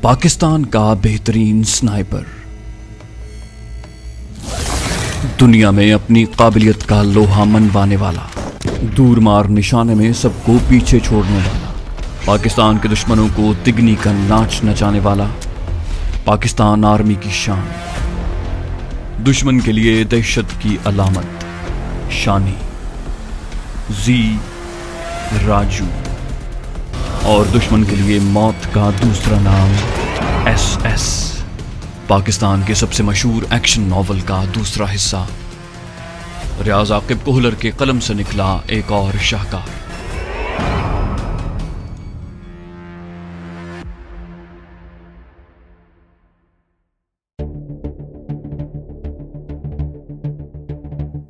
पाकिस्तान का बेहतरीन स्नाइपर, दुनिया में अपनी काबिलियत का लोहा मनवाने वाला, दूर मार निशाने में सबको पीछे छोड़ने वाला, पाकिस्तान के दुश्मनों को तिगनी का नाच नचाने वाला, पाकिस्तान आर्मी की शान, दुश्मन के लिए दहशत की अलामत, शानी जी राजू, और दुश्मन के लिए मौत का दूसरा नाम SS, पाकिस्तान के सबसे मशहूर एक्शन नॉवल का दूसरा हिस्सा। रियाज आकिब कोहलर के कलम से निकला एक और शाहकार।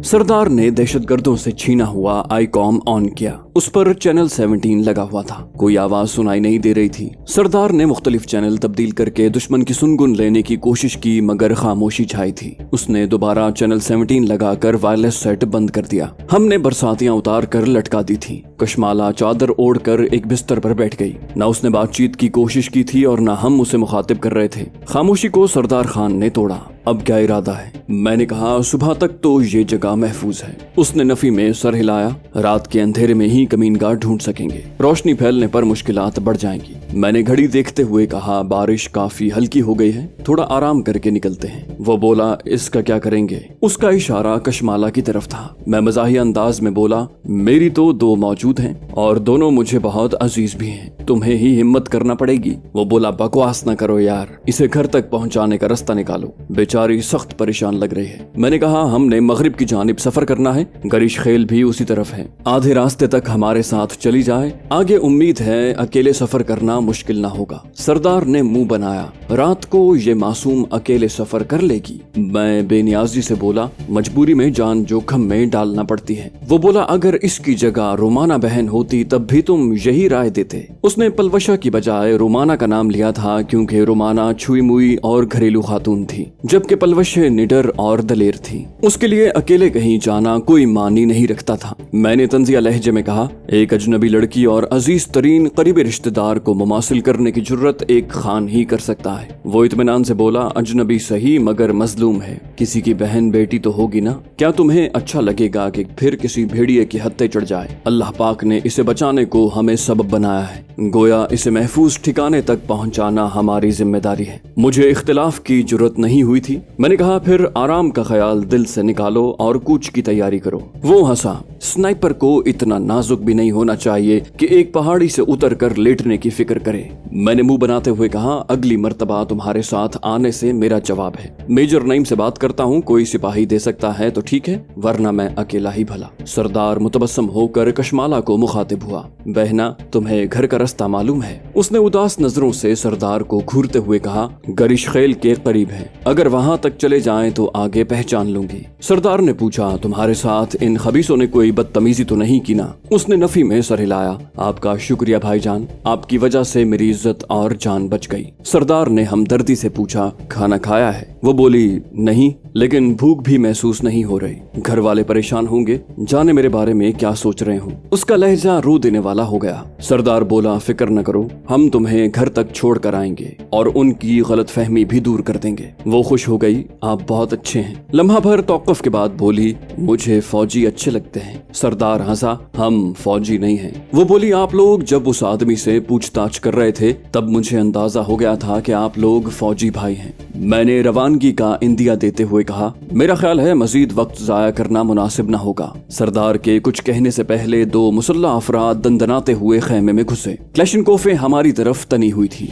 सरदार ने दहशतगर्दों से छीना हुआ आईकॉम ऑन किया। उस पर चैनल 17 लगा हुआ था। कोई आवाज सुनाई नहीं दे रही थी। सरदार ने मुख्तलिफ चैनल तब्दील करके दुश्मन की सुनगुन लेने की कोशिश की, मगर खामोशी छाई थी। उसने दोबारा चैनल 17 लगाकर वायरलेस सेट बंद कर दिया। हमने बरसातियां उतार कर लटका दी थी। कशमाला चादर ओढ़कर एक बिस्तर पर बैठ गई। न उसने बातचीत की कोशिश की थी और न हम उसे मुखातिब कर रहे थे। खामोशी को सरदार खान ने तोड़ा। अब क्या इरादा है? मैंने कहा, सुबह तक तो ये जगह महफूज है। उसने नफी में सर हिलाया। रात के अंधेरे में ही कमीनगार ढूंढ सकेंगे, रोशनी फैलने पर मुश्किलात बढ़ जाएंगी। मैंने घड़ी देखते हुए कहा, बारिश काफी हल्की हो गई है, थोड़ा आराम करके निकलते हैं। वो बोला, इसका क्या करेंगे? उसका इशारा कशमाला की तरफ था। मैं मज़ाहिया अंदाज में बोला, मेरी तो 2 मौजूद हैं और दोनों मुझे बहुत अजीज भी हैं, तुम्हें ही हिम्मत करना पड़ेगी। वो बोला, बकवास न करो यार, इसे घर तक पहुंचाने का रास्ता निकालो। बेचारी सख्त परेशान लग रही है। मैंने कहा, हमने मगरिब की जानिब सफर करना है, गरिश खेल भी उसी तरफ है। आधे रास्ते तक हमारे साथ चली जाए, आगे उम्मीद है अकेले सफर करना मुश्किल ना होगा। सरदार ने मुंह बनाया। रात को ये मासूम अकेले सफर कर लेगी? मैं बेनियाजी से बोला, मजबूरी में जान जोखम में डालना पड़ती है। वो बोला, अगर इसकी जगह रोमाना बहन होती तब भी तुम यही राय देते। उसने पलवशा की बजाय रोमाना का नाम लिया था, क्योंकि रोमाना छुई मुई और घरेलू खातून थी, जबकि पलवशे निडर और दलेर थी। उसके लिए अकेले कहीं जाना कोई मानी नहीं रखता था। मैंने तंजिया लहजे में कहा, एक अजनबी लड़की और अजीज तरीन करीबी रिश्तेदार को मुमासिल करने की जुर्रत एक खान ही कर सकता है। वो इत्मीनान से बोला, अजनबी सही मगर मजलूम है, किसी की बहन बेटी तो होगी ना। क्या तुम्हें अच्छा लगेगा कि फिर किसी भेड़िए की हत्या चढ़ जाए? अल्लाह पाक ने इसे बचाने को हमें सबब बनाया है, गोया इसे महफूज ठिकाने तक पहुंचाना हमारी जिम्मेदारी है। मुझे इख्तिलाफ की जुर्रत नहीं हुई थी। मैंने कहा, फिर आराम का ख्याल दिल से निकालो और कूच की तैयारी करो। वो हंसा। स्नाइपर को इतना नाजुक भी नहीं होना चाहिए कि एक पहाड़ी से उतर कर लेटने की फिक्र करे। मैंने मुंह बनाते हुए कहा, अगली मर्तबा तुम्हारे साथ आने से मेरा जवाब है। मेजर नईम से बात करता हूँ, कोई सिपाही दे सकता है तो ठीक है, वरना मैं अकेला ही भला। सरदार मुतबस्सम होकर कशमाला को मुखातिब हुआ। बहना, तुम्हें घर का रास्ता मालूम है? उसने उदास नजरों से सरदार को घूरते हुए कहा, गरिश खेल के करीब है, अगर वहां तक चले जाएं तो आगे पहचान लूंगी। सरदार ने पूछा, तुम्हारे साथ इन खबीसों ने कोई बदतमीजी तो नहीं की ना? उसने नफी में सर हिलाया। आपका शुक्रिया भाईजान, आपकी वजह से मेरी इज्जत और जान बच गई। सरदार ने हमदर्दी से पूछा, खाना खाया है? वो बोली, नहीं, लेकिन भूख भी महसूस नहीं हो रही। घर वाले परेशान होंगे, जाने मेरे बारे में क्या सोच रहे हूँ। उसका लहजा रो देने वाला हो गया। सरदार बोला, फिक्र न करो, हम तुम्हें घर तक छोड़ कर आएंगे और उनकी गलतफहमी भी दूर कर देंगे। वो खुश हो गई, आप बहुत अच्छे हैं। लम्हा भर तौक़ुफ़ के बाद बोली, मुझे फौजी अच्छे लगते हैं। सरदार हंसा, हम फौजी नहीं हैं। वो बोली, आप लोग जब उस आदमी से पूछताछ कर रहे थे तब मुझे अंदाजा हो गया था कि आप लोग फौजी भाई हैं। मैंने रवानगी का इंदिया देते हुए कहा, मेरा ख्याल है मजीद वक्त जाया करना मुनासिब न होगा। सरदार के कुछ कहने से पहले 2 मुसल्लह अफराद दंदनाते हुए खैमे में घुसे। क्लैशनकोफे हमारी तरफ तनी हुई थी।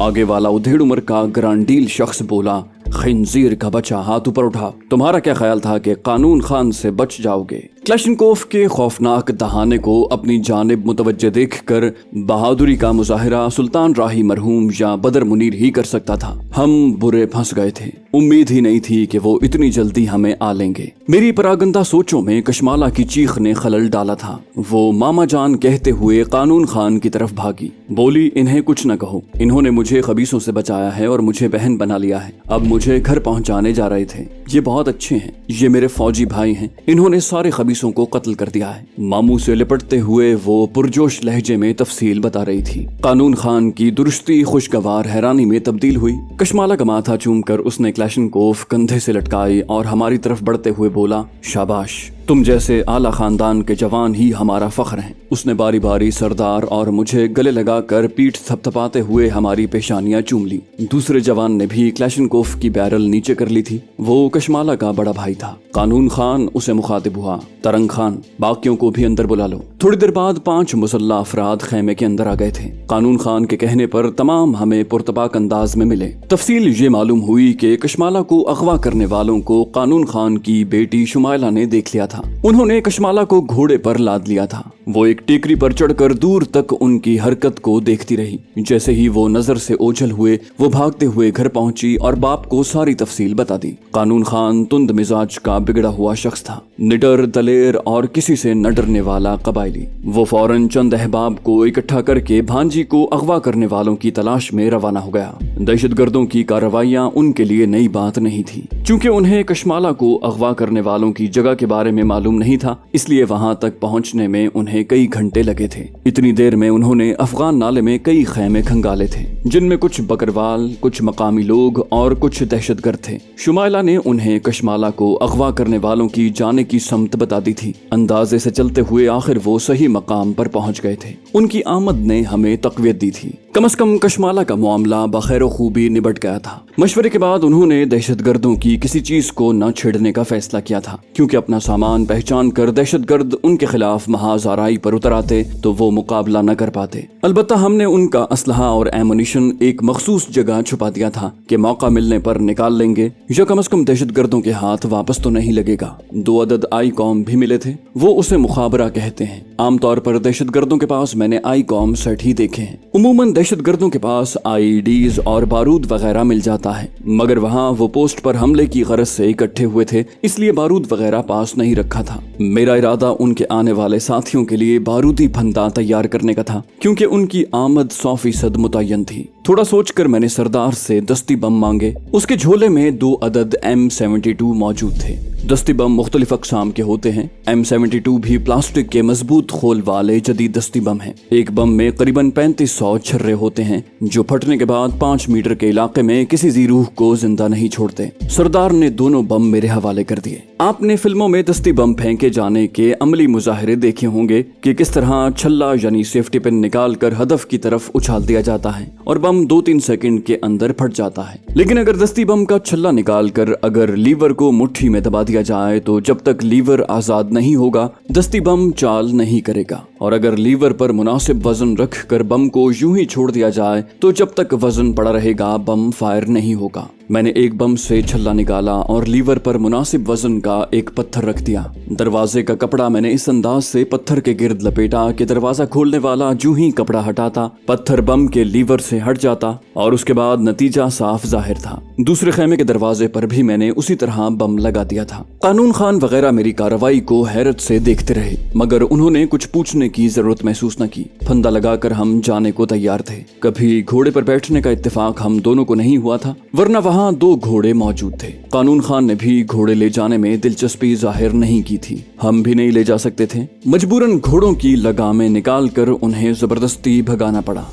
आगे वाला उधेड़ उम्र का ग्रांडील शख्स बोला, खिंजीर का बच्चा, हाथ ऊपर उठा। तुम्हारा क्या ख्याल था कि कानून खान से बच जाओगे? क्लैशनकोफ के खौफनाक दहाने को अपनी जानिब मुतवज्जे देखकर बहादुरी का मुजाहिरा सुल्तान राही मरहूम या बदर मुनीर ही कर सकता था। हम बुरे फंस गए थे। उम्मीद ही नहीं थी कि वो इतनी जल्दी हमें आ लेंगे। मेरी परागंदा सोचों में कशमाला की चीख ने खलल डाला था। वो मामा जान कहते हुए कानून खान की तरफ भागी। बोली, इन्हें कुछ न कहो, इन्होंने मुझे खबीसों से बचाया है और मुझे बहन बना लिया है। अब मुझे घर पहुंचाने जा रहे थे। ये बहुत अच्छे हैं, ये मेरे फौजी भाई हैं। इन्होंने सारे खबीसों 24 को कत्ल कर दिया है। मामू से लिपटते हुए वो पुरजोश लहजे में तफसील बता रही थी। कानून खान की दुरुस्ती खुशगवार हैरानी में तब्दील हुई। कशमाला का माथा चूमकर उसने क्लैशनकोफ कंधे से लटकाई और हमारी तरफ बढ़ते हुए बोला, शाबाश, तुम जैसे आला खानदान के जवान ही हमारा फख्र हैं। उसने बारी बारी सरदार और मुझे गले लगाकर पीठ थपथपाते हुए हमारी पेशानियां चूम ली। दूसरे जवान ने भी क्लैशनकोफ की बैरल नीचे कर ली थी। वो कशमाला का बड़ा भाई था। कानून खान उसे मुखातिब हुआ, तरंग खान, बाकियों को भी अंदर बुला लो। थोड़ी देर बाद 5 मुसल्ला अफराद खेमे के अंदर आ गए थे। कानून खान के कहने पर तमाम हमें पुरतबाक अंदाज में मिले। तफसील ये मालूम हुई कि कशमाला को अगवा करने वालों को कानून खान की बेटी शुमाइला ने देख लिया था। उन्होंने कशमाला को घोड़े पर लाद लिया था। वो एक टेकरी पर चढ़कर दूर तक उनकी हरकत को देखती रही। जैसे ही वो नजर से ओझल हुए, वो भागते हुए घर पहुंची और बाप को सारी तफसील बता दी। कानून खान तुंद मिजाज का बिगड़ा हुआ शख्स था, निडर, दलेर और किसी से न डरने वाला कबायली। वो फौरन चंद अहबाब को इकट्ठा करके भांजी को अगवा करने वालों की तलाश में रवाना हो गया। दहशतगर्दों की कार्रवाइयां उनके लिए नई बात नहीं थी। चूंकि उन्हें कशमाला को अगवा करने वालों की जगह के बारे में मालूम नहीं था, इसलिए वहां तक पहुंचने में उन्हें कई घंटे लगे थे। इतनी देर में उन्होंने अफगान नाले में कई खैमे खंगाले थे, जिनमें कुछ बकरवाल, कुछ मकामी लोग और कुछ दहशतगर्द थे। शुमाइला ने उन्हें कशमाला को अगवा करने वालों की जाने की समत बता दी थी। अंदाजे से चलते हुए आखिर वो सही मकाम पर पहुंच गए थे। उनकी आमद ने हमें तकवीत दी थी। कम से कम कशमाला का मामला बखैर खूबी निबट गया था। मशवरे के बाद उन्होंने दहशतगर्दों की किसी चीज को न छेड़ने का फैसला किया था, क्योंकि अपना सामान पहचान कर दहशतगर्द उनके खिलाफ महाज आराई पर उतर आते तो वो मुकाबला न कर पाते। अलबत्ता हमने उनका असलहा और एमुनिशन एक मखसूस जगह छुपा दिया था कि मौका मिलने पर निकाल लेंगे या कम से कम दहशतगर्दों के हाथ वापस तो नहीं लगेगा। 2 अदद आई कॉम भी मिले थे। वो उसे मुखाबरा कहते हैं। आमतौर पर दहशतगर्दों के पास मैंने आई कॉम सेट ही देखे हैं। उमूमन दहशतगर्दों के पास आईडीज और बारूद वगैरह मिल जाता है, मगर वहाँ वो पोस्ट पर हमले की गरज से इकट्ठे हुए थे, इसलिए बारूद वगैरह पास नहीं रखा था। मेरा इरादा उनके आने वाले साथियों के लिए बारूदी फंदा तैयार करने का था, क्योंकि उनकी आमद 100% मुतय्यन थी। थोड़ा सोचकर मैंने सरदार से दस्ती बम मांगे। उसके झोले में 2 अदद M72 मौजूद थे। दस्ती बम मुख्तलिफ अक़साम के होते हैं। M72 भी प्लास्टिक के मजबूत खोल वाले जदीद दस्ती बम हैं। एक बम में करीबन 3500 छर्रे होते हैं, जो फटने के बाद 5 मीटर के इलाके में किसी जी रूह को जिंदा नहीं छोड़ते। सरदार ने दोनों बम मेरे हवाले कर दिए। आपने फिल्मों में दस्ती बम फेंके जाने के अमली मुजाहिरे देखे होंगे कि किस तरह छल्ला यानी सेफ्टी पिन निकाल कर हदफ की तरफ उछाल दिया जाता है और बम 2-3 सेकंड के अंदर फट जाता है। लेकिन अगर दस्ती बम का छल्ला निकाल कर अगर लीवर को मुट्ठी में दबा दिया जाए तो जब तक लीवर आजाद नहीं होगा, दस्ती बम चाल नहीं करेगा। और अगर लीवर पर मुनासिब वजन रख कर बम को यूं ही छोड़ दिया जाए तो जब तक वजन पड़ा रहेगा, बम फायर नहीं होगा। मैंने एक बम से छल्ला निकाला और लीवर पर मुनासिब वजन का एक पत्थर रख दिया। दरवाजे का कपड़ा मैंने इस अंदाज से पत्थर के गिर्द लपेटा कि दरवाजा खोलने वाला जूं ही कपड़ा हटाता, पत्थर बम के लीवर से हट जाता और उसके बाद नतीजा साफ जाहिर था। दूसरे खेमे के दरवाजे पर भी मैंने उसी तरह बम लगा दिया था। कानून खान वगैरह मेरी कार्रवाई को हैरत से देखते रहे, मगर उन्होंने कुछ पूछने की जरूरत महसूस न की। फंदा लगाकर हम जाने को तैयार थे। कभी घोड़े पर बैठने का इत्तेफाक हम दोनों को नहीं हुआ था, वरना वहाँ 2 घोड़े मौजूद थे। कानून खान ने भी घोड़े ले जाने में दिलचस्पी जाहिर नहीं की थी। हम भी नहीं ले जा सकते थे। मजबूरन घोड़ों की लगामें निकाल कर उन्हें जबरदस्ती भगाना पड़ा।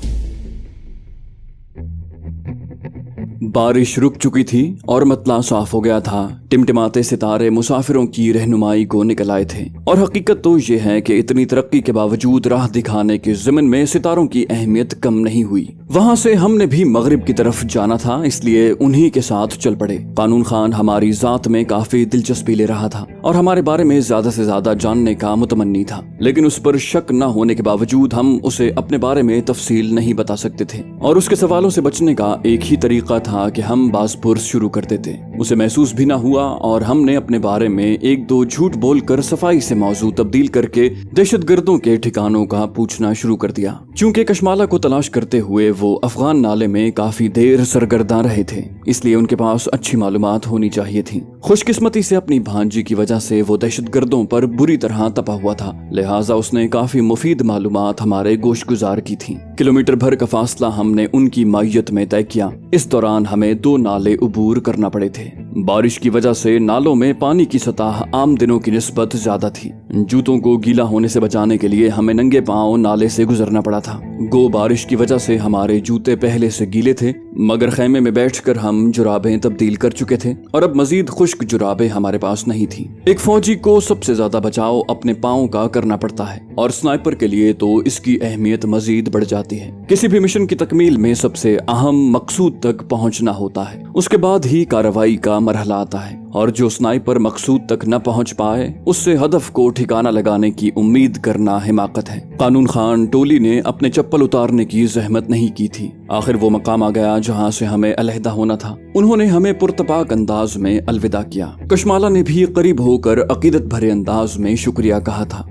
बारिश रुक चुकी थी और मतला साफ हो गया था। टिमटिमाते सितारे मुसाफिरों की रहनुमाई को निकल आए थे। और हकीकत तो ये है कि इतनी तरक्की के बावजूद राह दिखाने के ज़िमन में सितारों की अहमियत कम नहीं हुई। वहाँ से हमने भी मगरिब की तरफ जाना था, इसलिए उन्हीं के साथ चल पड़े। कानून खान हमारी जात में काफी दिलचस्पी ले रहा था और हमारे बारे में ज्यादा से ज्यादा जानने का मुतमन्नी था, लेकिन उस पर शक न होने के बावजूद हम उसे अपने बारे में तफसील नहीं बता सकते थे। और उसके सवालों से बचने का एक ही तरीका था कि हम बाज़पुर्स शुरू कर देते। उसे महसूस भी ना हुआ और हमने अपने बारे में 1-2 झूठ बोलकर सफाई से मौजू तब्दील करके दहशतगर्दों के ठिकानों का पूछना शुरू कर दिया। चूंकि कशमाला को तलाश करते हुए वो अफगान नाले में काफी देर सरगर्दा रहे थे, इसलिए उनके पास अच्छी मालूमात होनी चाहिए थी। खुशकिस्मती से अपनी भांजी की वजह से वो दहशतगर्दों पर बुरी तरह तपा हुआ था, लिहाजा उसने काफी मुफीद मालूमात हमारे गोशगुजार की थी। किलोमीटर भर का फासला हमने उनकी मायत में तय किया। इस दौरान हमें 2 नाले उबूर करना पड़े थे। बारिश की वजह से नालों में पानी की सतह आम दिनों की निस्बत ज्यादा थी। जूतों को गीला होने से बचाने के लिए हमें नंगे पांव नाले से गुजरना पड़ा था। बारिश की वजह से हमारे जूते पहले से गीले थे, मगर खैमे में बैठकर हम जुराबें तब्दील कर चुके थे और अब मजीद खुश्क जुराबें हमारे पास नहीं थी। एक फौजी को सबसे ज्यादा बचाव अपने पाँव का करना पड़ता है और स्नाइपर के लिए तो इसकी अहमियत मजीद बढ़ जाती है। किसी भी मिशन की तकमील में सबसे अहम मकसूद तक पहुंचना होता है, उसके बाद ही कार्रवाई का मरहला आता है, और जो स्नाइपर मकसूद तक न पहुंच पाए उससे हदफ को ठिकाना लगाने की उम्मीद करना हिमाकत है। कानून खान टोली ने अपने चप्पल उतारने की जहमत नहीं की थी। आखिर वो मकाम आ गया जहां से हमें अलहदा होना था। उन्होंने हमें पुरतपाक अंदाज में अलविदा किया। कशमाला ने भी करीब होकर अकीदत भरे अंदाज में शुक्रिया कहा था।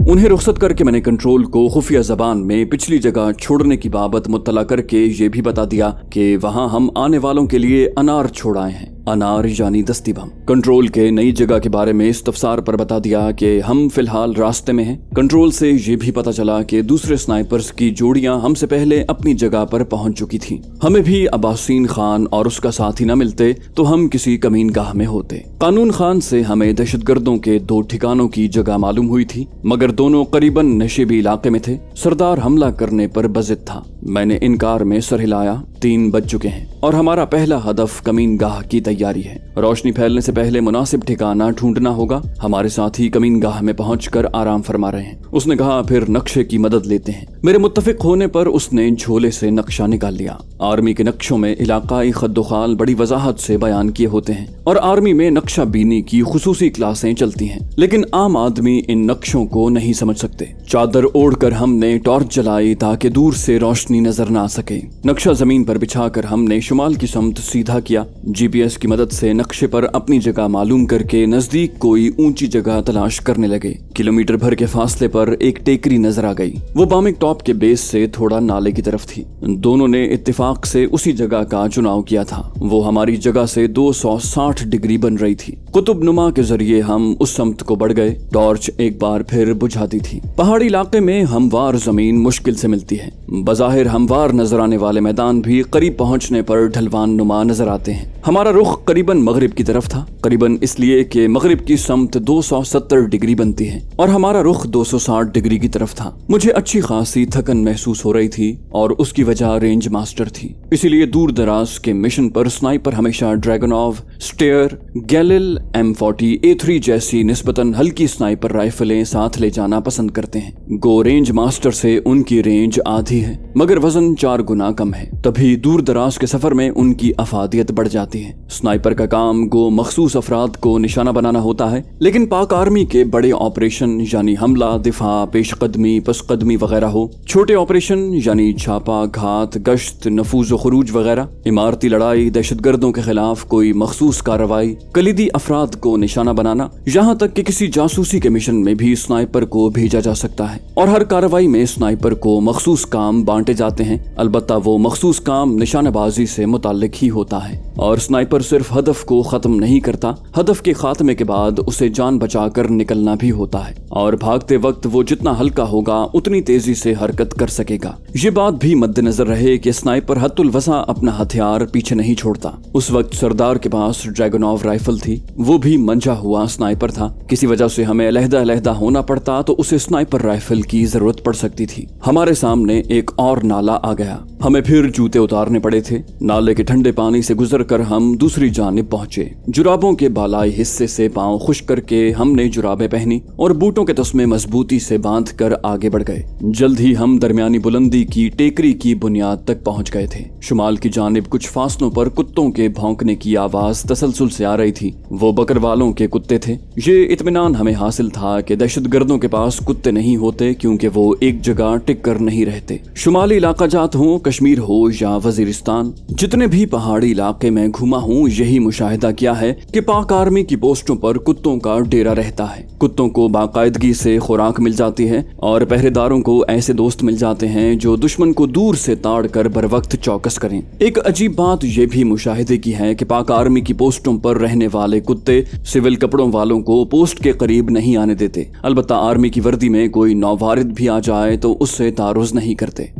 उन्हें रुखसत करके मैंने कंट्रोल को खुफिया जबान में पिछली जगह छोड़ने की बाबत मुत्तला करके ये भी बता दिया कि वहां हम आने वालों के लिए अनार छोड़ आए हैं। अनार यानी दस्ती बम। कंट्रोल के नई जगह के बारे में इस्तफसार पर बता दिया कि हम फिलहाल रास्ते में हैं। कंट्रोल से ये भी पता चला कि दूसरे स्नाइपर्स की जोड़ियां हमसे पहले अपनी जगह पर पहुंच चुकी थीं। हमें भी अब्बासीन खान और उसका साथी न मिलते तो हम किसी कमीनगाह में होते। कानून खान से हमें दहशतगर्दों के 2 ठिकानों की जगह मालूम हुई थी, मगर दोनों करीबन नशेबी इलाके में थे। सरदार हमला करने पर बजिद था। मैंने इनकार में सर हिलाया। 3 बज चुके हैं और हमारा पहला हदफ कमीनगाह की तैयारी है। रोशनी फैलने से पहले मुनासिब ठिकाना ढूंढना होगा। हमारे साथी कमीनगाह में पहुंचकर आराम फरमा रहे हैं। उसने कहा फिर नक्शे की मदद लेते हैं। मेरे मुत्तफिक होने पर उसने झोले से नक्शा निकाल लिया। आर्मी के नक्शों में इलाकाई खद्दोखाल बड़ी वजाहत से बयान किए होते हैं और आर्मी में नक्शा बीनी की खुसूसी क्लासें चलती हैं, लेकिन आम आदमी इन नक्शों को नहीं समझ सकते। चादर ओढ़कर हमने टॉर्च जलाई ताकि दूर से रोशनी नजर न आ सके। नक्शा जमीन पर बिछाकर हमने शुमाल की समत सीधा किया। जीपीएस की मदद से नक्शे पर अपनी जगह मालूम करके नजदीक कोई ऊंची जगह तलाश करने लगे। किलोमीटर भर के फासले पर एक टेकरी नजर आ गई। वो बामिक टॉप के बेस से थोड़ा नाले की तरफ थी। दोनों ने इत्तेफाक से उसी जगह का चुनाव किया था। वो हमारी जगह से 260 डिग्री बन रही थी। कुतुब नुमा के जरिए हम उस समत को बढ़ गए। टॉर्च एक बार फिर बुझा दी थी। पहाड़ी इलाके में हमवार जमीन मुश्किल से मिलती है। बज़ाहिर हमवार नजर आने वाले मैदान भी करीब पहुंचने पर ढलवान नुमा नजर आते हैं। हमारा रुख करीबन मगरिब की तरफ था, करीबन इसलिए कि मगरिब की समत 270 डिग्री बनती है और हमारा रुख 260 डिग्री की तरफ था। मुझे अच्छी खासी थकन महसूस हो रही थी और उसकी वजह रेंज मास्टर थी। इसीलिए दूर दराज के मिशन पर स्नाइपर हमेशा ड्रैगनोव, स्टेयर, गैलिल, M40 A3 जैसी निस्बतन हल्की स्नाइपर राइफलें साथ ले जाना पसंद करते हैं। रेंज मास्टर से उनकी रेंज आधी है, मगर वजन 4 गुना कम है। तभी दूर दराज के सफर में उनकी अफादियत बढ़ जाती है। स्नाइपर का काम मखसूस अफराद को निशाना बनाना होता है, लेकिन पाक आर्मी के बड़े ऑपरेशन यानी हमला, दिफा, पेशकदमी, पसकदमी वगैरह हो, छोटे ऑपरेशन यानी छापा, घात, गश्त, नफूज खुरूज वगैरह, इमारती लड़ाई, दहशतगर्दों के खिलाफ कोई मखसूस कार्रवाई, कलीदी अफराद को निशाना बनाना, यहाँ तक कि किसी जासूसी के मिशन में भी स्नाइपर को भेजा जा सकता है। और हर कार्रवाई में स्नाइपर को मखसूस काम बांटे जाते हैं। अलबत्ता वो मखसूस काम निशानेबाजी से मुताल्लिक ही होता है और स्नाइपर सिर्फ हदफ को खत्म नहीं करता, हदफ के खात्मे के बाद उसे जान बचाकर निकलना भी होता है और भागते वक्त वो जितना हल्का होगा उतनी तेजी से हरकत कर सकेगा। ये बात भी मद्देनजर रहे कि स्नाइपर हद्दुल वसा अपना हथियार पीछे नहीं छोड़ता। उस वक्त सरदार के पास ड्रैगनोव राइफल थी, वो भी मंजा हुआ स्नाइपर था। किसी वजह से हमें अलहदा होना पड़ता तो उसे स्नाइपर राइफल की जरूरत पड़ सकती थी। हमारे सामने एक और नाला आ गया। हमें फिर जूते उतारने पड़े थे। नाले के ठंडे पानी से गुजरकर हम दूसरी जानिब पहुंचे। जुराबों के बालाई हिस्से से पांव खुश करके हमने जुराबें पहनी और बूटों के तस्मे मजबूती से बांधकर आगे बढ़ गए। जल्द ही हम दरमियानी बुलंदी की टेकरी की बुनियाद तक पहुंच गए थे। शुमाल की जानिब कुछ फासलों पर कुत्तों के भौंकने की आवाज तसलसल से आ रही थी। वो बकरवालों के कुत्ते थे। ये इत्मीनान हमें हासिल था कि दहशतगर्दों के पास कुत्ते नहीं होते, क्योंकि वो एक जगह टिक कर नहीं रहते। शुमाली इलाका जात हो, कश्मीर हो या वजीरिस्तान, जितने भी पहाड़ी इलाके में घूमा हूँ, यही मुशाहिदा किया है कि पाक आर्मी की पोस्टों पर कुत्तों का डेरा रहता है। कुत्तों को बाकायदगी से खुराक मिल जाती है और पहरेदारों को ऐसे दोस्त मिल जाते हैं जो दुश्मन को दूर से ताड़ कर बर वक्त चौकस करें। एक अजीब बात यह भी मुशाहिदे की है कि पाक आर्मी की पोस्टों पर रहने वाले कुत्ते सिविल कपड़ों वालों को पोस्ट के करीब नहीं आने देते। अलबत्ता आर्मी की वर्दी में कोई नौवारिद भी आ जाए तो उससे तारुज नहीं करते।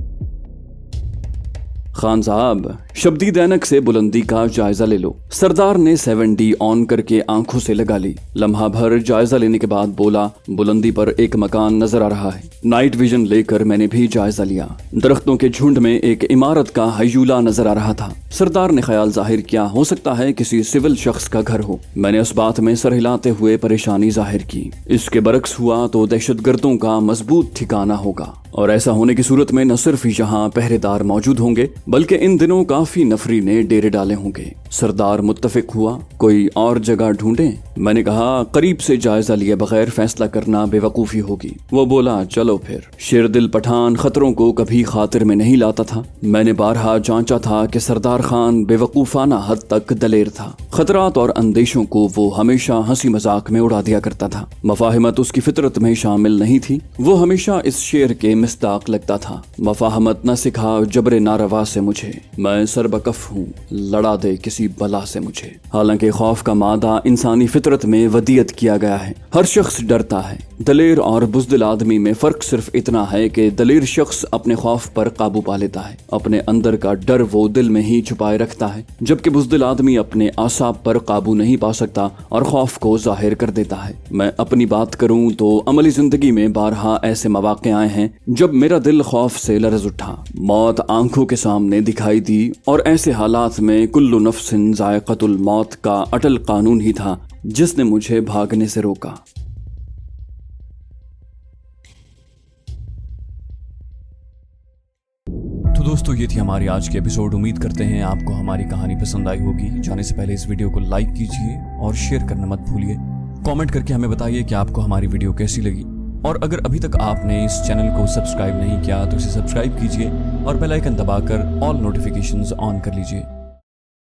खान साहब, शब्दीद ऐनक से बुलंदी का जायजा ले लो। सरदार ने 7D ऑन करके आंखों से लगा ली। लम्हा भर जायजा लेने के बाद बोला, बुलंदी पर एक मकान नजर आ रहा है। नाइट विजन लेकर मैंने भी जायजा लिया। दरख्तों के झुंड में एक इमारत का हयूला नजर आ रहा था। सरदार ने ख्याल जाहिर किया, हो सकता है किसी सिविल शख्स का घर हो। मैंने इस बात में सर हिलाते हुए परेशानी जाहिर की। इसके बरक्स हुआ तो दहशतगर्दों का मजबूत ठिकाना होगा, और ऐसा होने की सूरत में न सिर्फ यहाँ पहरेदार मौजूद होंगे बल्कि इन दिनों काफी नफरी ने डेरे डाले होंगे। सरदार मुत्तफिक हुआ, कोई और जगह ढूंढे। मैंने कहा, करीब से जायजा लिए बगैर फैसला करना बेवकूफी होगी। वो बोला, चलो फिर। शेरदिल पठान खतरों को कभी खातिर में नहीं लाता था। मैंने बारहा जांचा था कि सरदार खान बेवकूफाना हद तक दलेर था। खतरात और अंदेशों को वो हमेशा हंसी मजाक में उड़ा दिया करता था। मफाहमत उसकी फितरत में शामिल नहीं थी। वो हमेशा इस शेर के मिस्दाक लगता था, मफाहमत न सिखा जबरे नारवा से मुझे, मैं सरबकफ हूँ, लड़ा दे किसी बला से मुझे। हालांकि खौफ का मादा इंसानी फितरत में वदियत किया गया है। हर शख्स डरता है। दलेर और बुज़दिल आदमी में फर्क सिर्फ इतना है कि दलेर शख्स अपने खौफ पर काबू पा लेता है। अपने अंदर का डर वो दिल में ही छुपाए रखता है, जबकि बुज़दिल आदमी अपने आसाब पर काबू नहीं पा सकता और खौफ को जाहिर कर देता है। मैं अपनी बात करूं तो अमली जिंदगी में बारहा ऐसे मौके आए हैं जब मेरा दिल खौफ से लरज उठा। मौत आंखों के सामने दिखाई दी और ऐसे हालात में कुल्लु नफ्सिन जायक़तुल मौत का अटल कानून ही था जिसने मुझे भागने से रोका। तो दोस्तों, ये थी हमारी आज की एपिसोड। उम्मीद करते हैं आपको हमारी कहानी पसंद आई होगी। जाने से पहले इस वीडियो को लाइक कीजिए और शेयर करना मत भूलिए। कमेंट करके हमें बताइए कि आपको हमारी वीडियो कैसी लगी, और अगर अभी तक आपने इस चैनल को सब्सक्राइब नहीं किया तो इसे सब्सक्राइब कीजिए और बेल आइकन दबाकर ऑल नोटिफिकेशंस ऑन कर लीजिए।